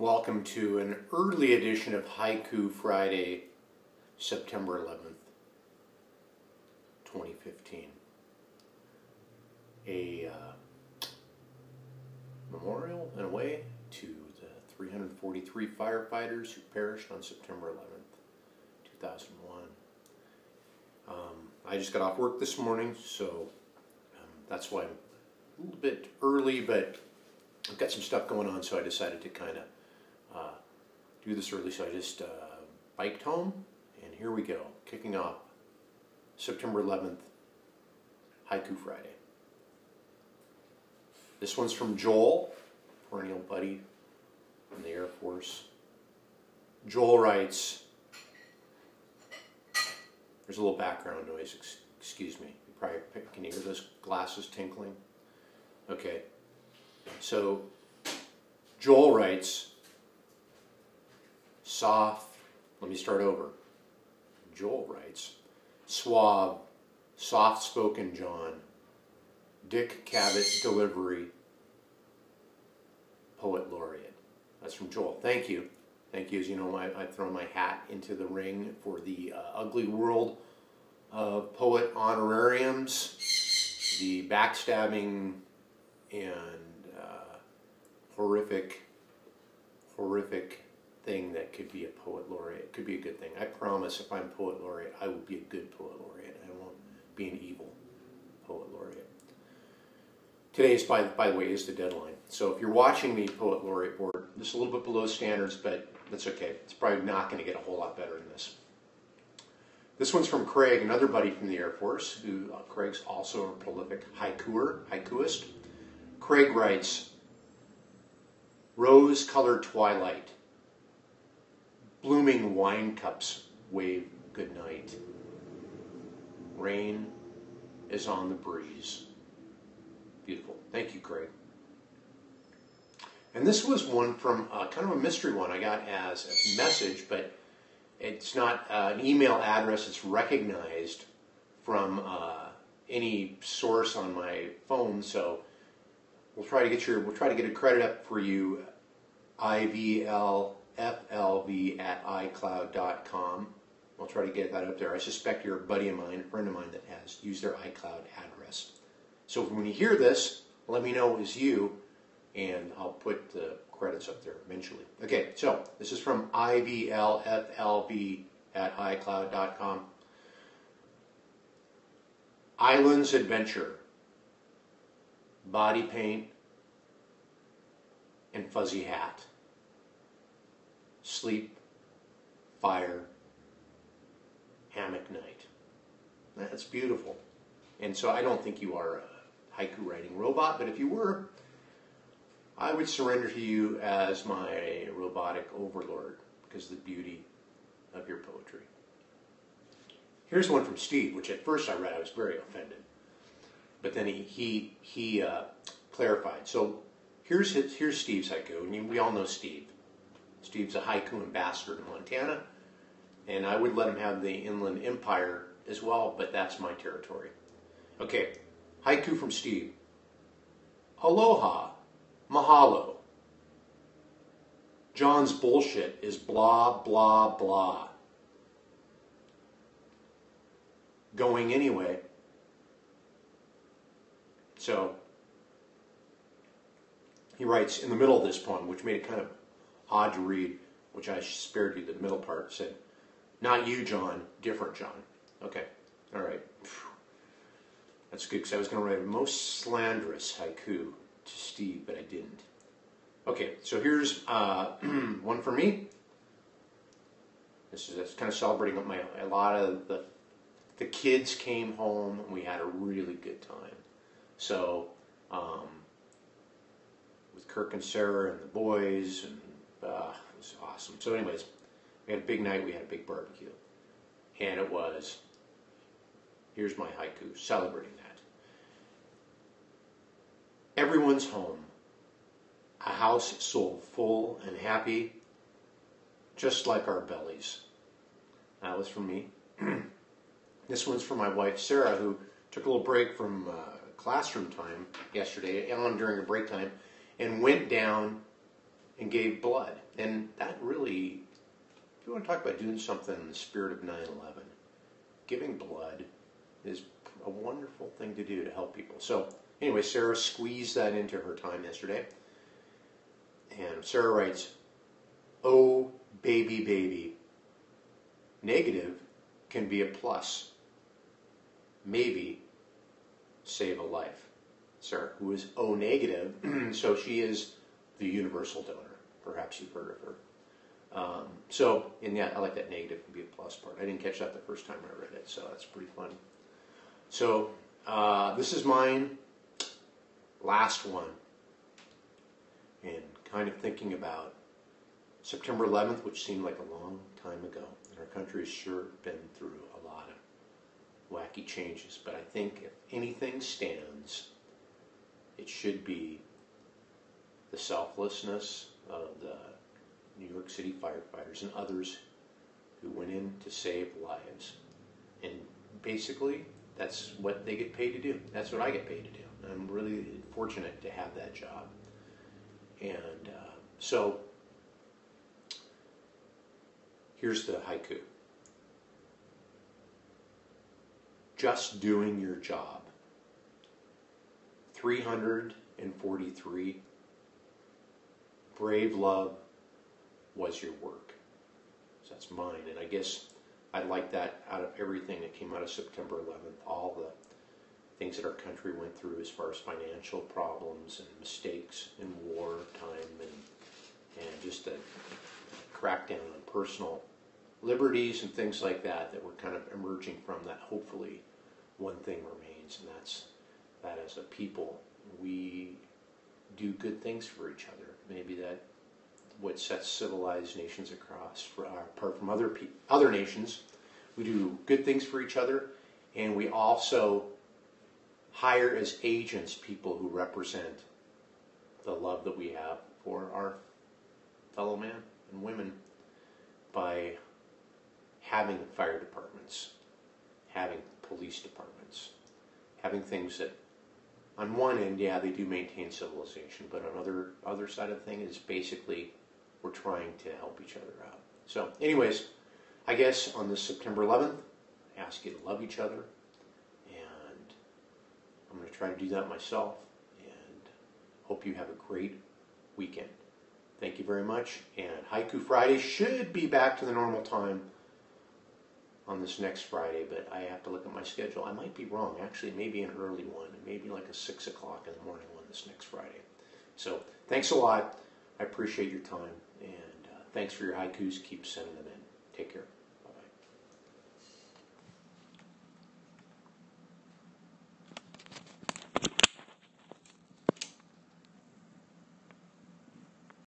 Welcome to an early edition of Haiku Friday, September 11th, 2015. A memorial, in a way, to the 343 firefighters who perished on September 11th, 2001. I just got off work this morning, so that's why I'm a little bit early, but I've got some stuff going on, so I decided to kind of do this early. So I just biked home, and here we go, kicking off September 11th, Haiku Friday. This one's from Joel, perennial buddy from the Air Force. Joel writes, there's a little background noise, excuse me. You probably can you hear those glasses tinkling? Okay, so Joel writes, let me start over. Joel writes, suave, soft-spoken John, Dick Cavett delivery, poet laureate. That's from Joel. Thank you. Thank you. As you know, I've thrown my hat into the ring for the ugly world of poet honorariums, the backstabbing and horrific thing that could be a poet laureate. It could be a good thing. I promise if I'm poet laureate, I will be a good poet laureate. I won't be an evil poet laureate. Today is, by the way, is the deadline. So if you're watching the poet laureate board, this is a little bit below standards, but that's okay. It's probably not going to get a whole lot better than this. This one's from Craig, another buddy from the Air Force, who Craig's also a prolific haikuist. Craig writes, rose-colored twilight, blooming wine cups wave goodnight. Rain is on the breeze. Beautiful. Thank you, Craig. And this was one from kind of a mystery one I got as a message, but it's not an email address that's recognized from any source on my phone. So we'll try to get a credit up for you. IVLFLV@iCloud.com. I'll try to get that up there. I suspect you're a buddy of mine, a friend of mine that has used their iCloud address. So when you hear this, let me know it was you, and I'll put the credits up there eventually. Okay, so this is from IVLFLV@iCloud.com. Islands Adventure, body paint and fuzzy hat. Sleep, fire, hammock night. That's beautiful. And so I don't think you are a haiku writing robot, but if you were, I would surrender to you as my robotic overlord because of the beauty of your poetry. Here's one from Steve, which at first I read, I was very offended. But then he clarified. So here's Steve's haiku, and we all know Steve. Steve's a haiku ambassador to Montana, and I would let him have the Inland Empire as well, but that's my territory. Okay, haiku from Steve. Aloha, mahalo. John's bullshit is blah, blah, blah. Going anyway. So he writes in the middle of this poem, which made it kind of odd to read, which I spared you the middle part, said, not you, John, different John. Okay, all right. That's good, because I was going to write a most slanderous haiku to Steve, but I didn't. Okay, so here's one for me. This is kind of celebrating a lot of the kids came home, and we had a really good time. So, with Kirk and Sarah and the boys, and it was awesome. So anyways, we had a big night, we had a big barbecue. And it was, here's my haiku, celebrating that. Everyone's home, a house so full and happy, just like our bellies. That was from me. This one's for my wife, Sarah, who took a little break from classroom time yesterday, on during her break time, and went down and gave blood. And that really, if you want to talk about doing something in the spirit of 9/11, giving blood is a wonderful thing to do to help people. So anyway, Sarah squeezed that into her time yesterday. And Sarah writes, "Oh, baby, baby. Negative can be a plus. Maybe save a life." Sarah, who is O negative, so she is the universal donor. Perhaps you've heard of her. And yeah, I like that negative can be a plus part. I didn't catch that the first time I read it, so that's pretty fun. So this is mine, last one. And kind of thinking about September 11th, which seemed like a long time ago. And our country has sure been through a lot of wacky changes. But I think if anything stands, it should be the selflessness of the New York City firefighters and others who went in to save lives. And basically, that's what they get paid to do. That's what I get paid to do. I'm really fortunate to have that job. And so here's the haiku. Just doing your job. 343. Brave love was your work. So that's mine. And I guess I like that out of everything that came out of September 11th, all the things that our country went through as far as financial problems and mistakes in wartime and just a crackdown on personal liberties and things like that that we're kind of emerging from. That hopefully one thing remains, and that's that as a people we do good things for each other. Maybe that what sets civilized nations across, apart from other nations. We do good things for each other, and we also hire as agents people who represent the love that we have for our fellow men and women by having fire departments, having police departments, having things that on one end, yeah, they do maintain civilization, but on other side of the thing is basically we're trying to help each other out. So anyways, I guess on this September 11th, I ask you to love each other, and I'm going to try to do that myself, and hope you have a great weekend. Thank you very much, and Haiku Friday should be back to the normal time on this next Friday, but I have to look at my schedule. I might be wrong. Actually, maybe an early one, maybe like a 6 o'clock in the morning one this next Friday. So thanks a lot. I appreciate your time, and thanks for your haikus. Keep sending them in. Take care.